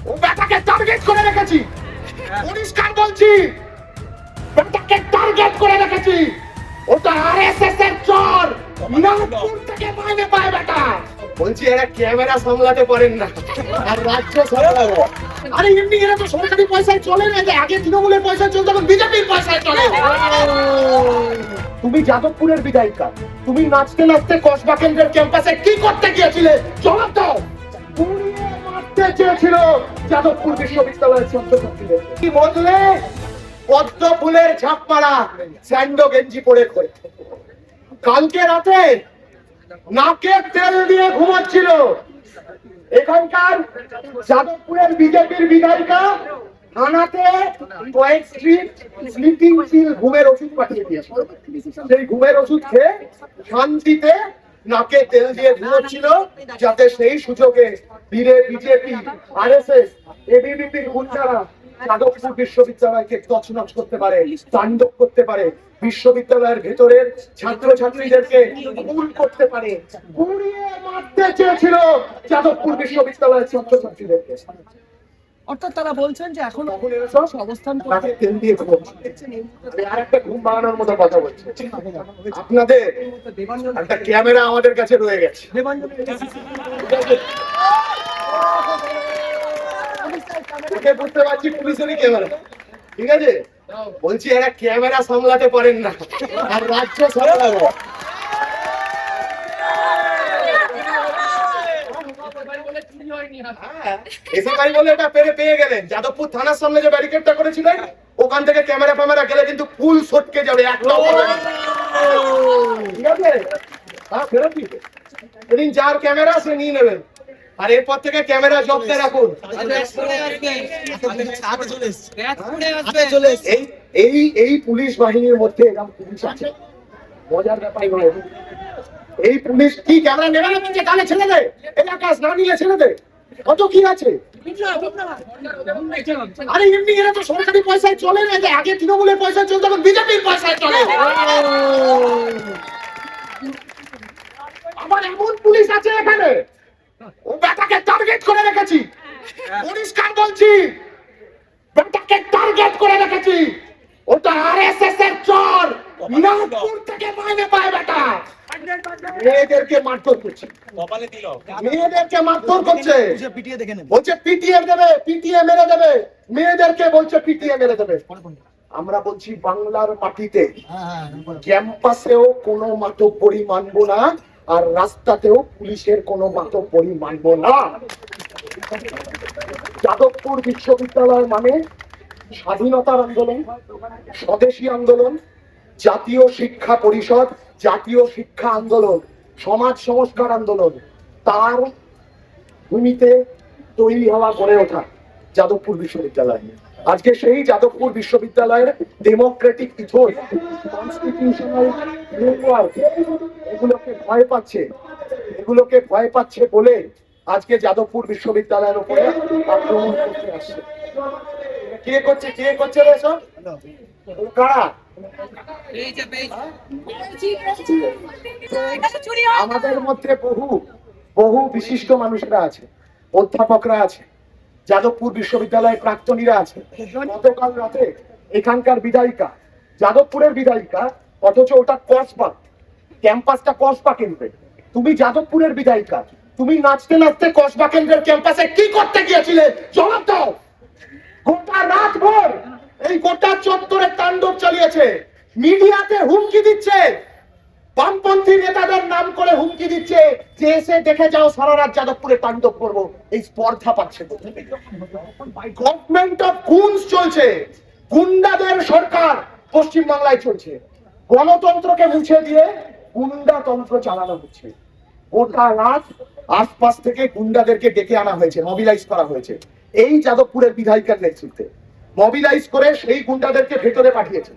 ও বেটাকে টার্গেট করে রেখেছি, পরিষ্কার বলছি, বেটাকে টার্গেট করে রেখেছি। ওটা আরএসএস এর চোর, নাগপুর থেকে মাইনে পায় বেটা। বলছি এরা ক্যামেরা সামলাতে পারেন না আর রাজ্য সামলাবে। আরে এমনি এরা তো সরকারি পয়সায় চলে না, যে আগে তৃণমূলের পয়সায় চলতো, এখন বিজেপির পয়সায় চলে। তুমি যাদবপুরের বিধায়িকা, তুমি নাচতে নাচতে কসবা কেন্দ্রের ক্যাম্পাসে কি করতে গিয়েছিলে? জবাব দাও। পুড়িয়ে মারতে চেয়েছিল যাদবপুর বিশ্ববিদ্যালয়ের ছাত্রছাত্রীদের। কি বদলে পদ্ম ফুলের ঝাঁপ মারা স্যান্ডো গেঞ্জি পরে করে কালকে রাতে নাকে তেল দিয়ে ঘুমাচ্ছিল এখানকার যাদবপুরের বিজেপির বিধায়িকা। থানাতে কয়েক স্ট্রিপ স্লিপিং পিল ঘুমের ওষুধ পাঠিয়ে দিয়েছিল। সেই ঘুমের ওষুধ খেয়ে শান্তিতে নাকে তেল দিয়ে ঘুমোচ্ছিল, যাতে সেই সুযোগে বিজেপি, আরএসএস, এবিভিপির গুন্ডারা যাদবপুর বিশ্ববিদ্যালয়কে তছনছ করতে পারে, তাণ্ডব করতে পারে, বিশ্ববিদ্যালয়ের ভেতরের ছাত্রছাত্রীদেরকে খুন করতে পারে। পুড়িয়ে মারতে চেয়েছিল যাদবপুর বিশ্ববিদ্যালয়ের ছাত্রছাত্রীদেরকে। অর্থাৎ তারা বলছেন যে এখন অবস্থান তেল দিয়ে আর একটা ঘুম বাগানোর মতো কথা বলছে। আপনাদের একটা ক্যামেরা আমাদের কাছে রয়ে গেছে, বুঝতে পারছি পুলিশেরই ক্যামেরা, ঠিক আছে? বলছি এরা ক্যামেরা সামলাতে পারেন না আর রাজ্য সামলাবে। এসে ভাই বলে এটা পেয়ে গেলেন। যাদবপুর থানার সামনে যে ব্যারিকেডটা করেছিলেন, ওখান থেকে ক্যামেরা ফ্যামেরা গেলে কিন্তু ফুল সটকে যাবে, একটা ঠিক আছে? হ্যাঁ, ফেরত দিতে এদিন যার ক্যামেরা সে নিয়ে নেবেন, আর এরপর থেকে ক্যামেরা জব্দে রাখুন। এই পুলিশ বাহিনীর মধ্যে এরকম পুলিশ আছে, মজার ব্যাপার নয়। এই পুলিশ কি ক্যামেরা নেবে না, কানে ছেড়ে দেয়, এলাকাশ না নিলে ছেড়ে দেয়, কত কি আছে। আরে এমনি এরা তো সরকারি পয়সায় চলে না, যে আগে তৃণমূলের পয়সায় চলতো, এখন বিজেপির পয়সায় চলে। আমার এমন পুলিশ আছে এখানে, ও বেটাকে টার্গেট করে রেখেছি, পরিষ্কার বলছি, বেটাকে টার্গেট করে রেখেছি। ওটা আরএসএস এর চোর, নাগপুর থেকে মাইনে পায় বেটা। মেয়েদেরকে মারধর করছে, মেয়েদেরকে মারধর করছে, বলছে পিটিএ দেবে, পিটিএ মেরে দেবে, মেয়েদেরকে বলছে পিটিএ মেরে দেবে। আমরা বলছি বাংলার মাটিতে ক্যাম্পাসেও কোনো মাতব্বরি মানবো না, আর রাস্তাতেও পুলিশের কোনো মাতব্বরি মানবো না। যাদবপুর বিশ্ববিদ্যালয় মানে স্বাধীনতার আন্দোলন, স্বদেশী আন্দোলন, জাতীয় শিক্ষা পরিষদ, জাতীয় শিক্ষা আন্দোলন, সমাজ সংস্কার আন্দোলন, তার ভূমিতে তৈরি হওয়া গড়ে ওঠা যাদবপুর বিশ্ববিদ্যালয়। আজকে সেই যাদবপুর বিশ্ববিদ্যালয়ের ডেমোক্রেটিক ইথোস, কনস্টিটিউশনাল ফ্রেমওয়ার্ক এগুলোকে ভয় পাচ্ছে, এগুলোকে ভয় পাচ্ছে বলে আজকে যাদবপুর বিশ্ববিদ্যালয়ের উপরে আক্রমণ করতে আসছে। কে করছে রে সব? কারা? আমাদের মধ্যে বহু বিশিষ্ট মানুষরা আছে, অধ্যাপকরা আছে, যাদবপুর বিশ্ববিদ্যালয়ের প্রাক্তনীরা আছে। গতকাল রাতে এখানকার বিধায়িকা, যাদবপুরের বিধায়িকা, অথচ ওটা কসবা ক্যাম্পাসটা, কসবা কেন্দ্রে। তুমি যাদবপুরের বিধায়িকা, তুমি নাচতে নাচতে কসবা কেন্দ্রের ক্যাম্পাসে কি করতে গিয়েছিলে? জবাব দাও। গোটা রাত ভোর এই গোটা চত্বরে তাণ্ডব চালিয়েছে, মিডিয়াতে হুমকি দিচ্ছে, বামপন্থী নেতাদের নাম করে হুমকি দিচ্ছে যে এসে দেখে যাও, সারা রাত যাদবপুরে তাণ্ডব করবো। এই স্পর্ধা পাচ্ছে। গভর্নমেন্ট অফ গুন্স চলছে, গুন্ডাদের সরকার পশ্চিমবাংলায় চলছে। গণতন্ত্রকে মুছে দিয়ে গুন্ডাতন্ত্র চালানো হচ্ছে। গোটা রাত আশপাশ থেকে গুন্ডাদেরকে ডেকে আনা হয়েছে, মোবিলাইজ করা হয়েছে। এই যাদবপুরের বিধায়িকার নেতৃত্বে মোবিলাইজ করে সেই গুন্ডাদেরকে ভেতরে পাঠিয়েছে,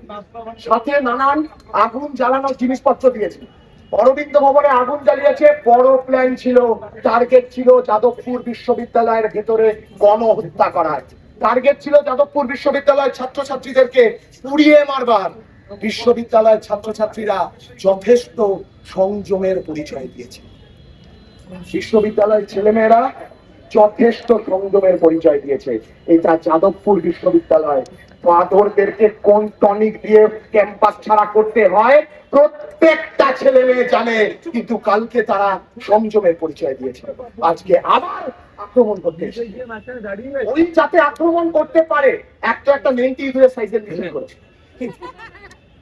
সাথে নানান আগুন জ্বালানোর জিনিসপত্র দিয়েছে। অরবিন্দ ভবনে আগুন জ্বালিয়েছে, বড় প্ল্যান ছিল, টার্গেট ছিল যাদবপুর বিশ্ববিদ্যালয়ের ভেতরে গণহত্যা করার। টার্গেট ছিল যাদবপুর বিশ্ববিদ্যালয়ের ছাত্রছাত্রীদেরকে পুড়িয়ে মারবার। বিশ্ববিদ্যালয়ের ছাত্রছাত্রীরা যথেষ্ট সংযমের পরিচয় দিয়েছে। বিশ্ববিদ্যালয়ের ছেলেমেয়েরা যথেষ্ট সংযমের পরিচয় দিয়েছে। এটা যাদবপুর বিশ্ববিদ্যালয়। বাঁদরদেরকে কোন টনিক দিয়ে ক্যাম্পাস ছাড়া করতে হয় প্রত্যেকটা ছেলে মেয়ে জানে, কিন্তু কালকে তারা সংযমের পরিচয় দিয়েছে। আজকে আবার আক্রমণ করতে এসেছে। ওই যাতে আক্রমণ করতে পারে একটা মেন্টি ইঁদুরের সাইজের মিছিল করেছে।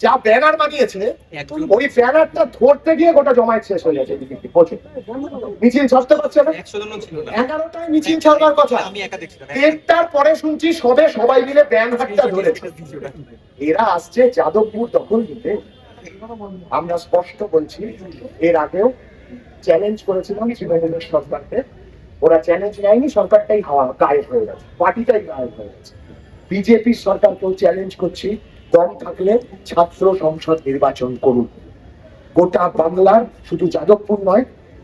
যা ব্যানার বানিয়েছে ওই ব্যানারটা ধরতে গিয়ে গোটা জমায়েত শেষ হয়ে গেছে। মিছিল ছাড়তে পারছে না। 11টায় মিছিল ছাড়বার কথা, 1:30টার পরে শুনছি সবাই মিলে ব্যানারটা ধরেছে। এরা আসছে যাদবপুর দখল নিতে। আমরা স্পষ্ট বলছি, এর আগেও চ্যালেঞ্জ করেছিলাম তৃণমূলের সরকারকে, ওরা চ্যালেঞ্জ নেয়নি, সরকারটাই গায়েব হয়ে গেছে, পার্টিটাই গায়েব হয়ে গেছে। বিজেপির সরকারকেও চ্যালেঞ্জ করছি, দম থাকলে ছাত্র সংসদ নির্বাচন করুন। গোটা বাংলার, শুধু যাদবপুর নয়,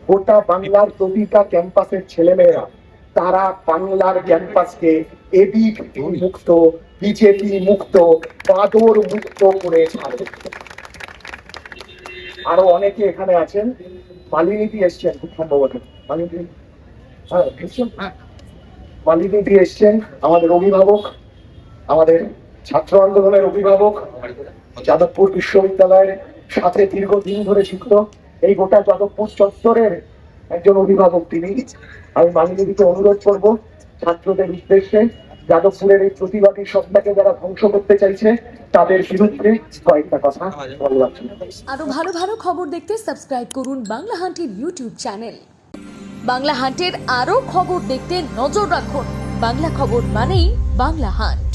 গোটা বাংলার প্রতিটা ক্যাম্পাসের ছেলেমেয়েরা তারা বাংলার ক্যাম্পাসকে এবিভিপি মুক্ত, বিজেপি মুক্ত, বাদর মুক্ত করে ছাড়বে। আরো অনেকে এখানে আছেন, মালিনীদি এসছেন খুব সম্ভবত। মালিনীদি এসছেন, আমাদের অভিভাবক, আমাদের ছাত্র আন্দোলনের অভিভাবক, যাদবপুর বিশ্ববিদ্যালয়ের সাথে দীর্ঘদিন ধরে যুক্ত, এই গোটা যাদবপুর চত্বরের একজন অভিভাবক তিনি। আমি মালিনীদিকে অনুরোধ করব ছাত্রদের উদ্দেশ্যে যাদবপুরের এই প্রতিবাদী সত্তাকে যারা ধ্বংস করতে চাইছে তাদের বিরুদ্ধে কয়েকটা কথা বললাম। আরো ভালো ভালো খবর দেখতে সাবস্ক্রাইব করুন বাংলা হান্টের ইউটিউব চ্যানেল। বাংলা হান্টের আরো খবর দেখতে নজর রাখুন। বাংলা খবর মানেই বাংলা হান্ট।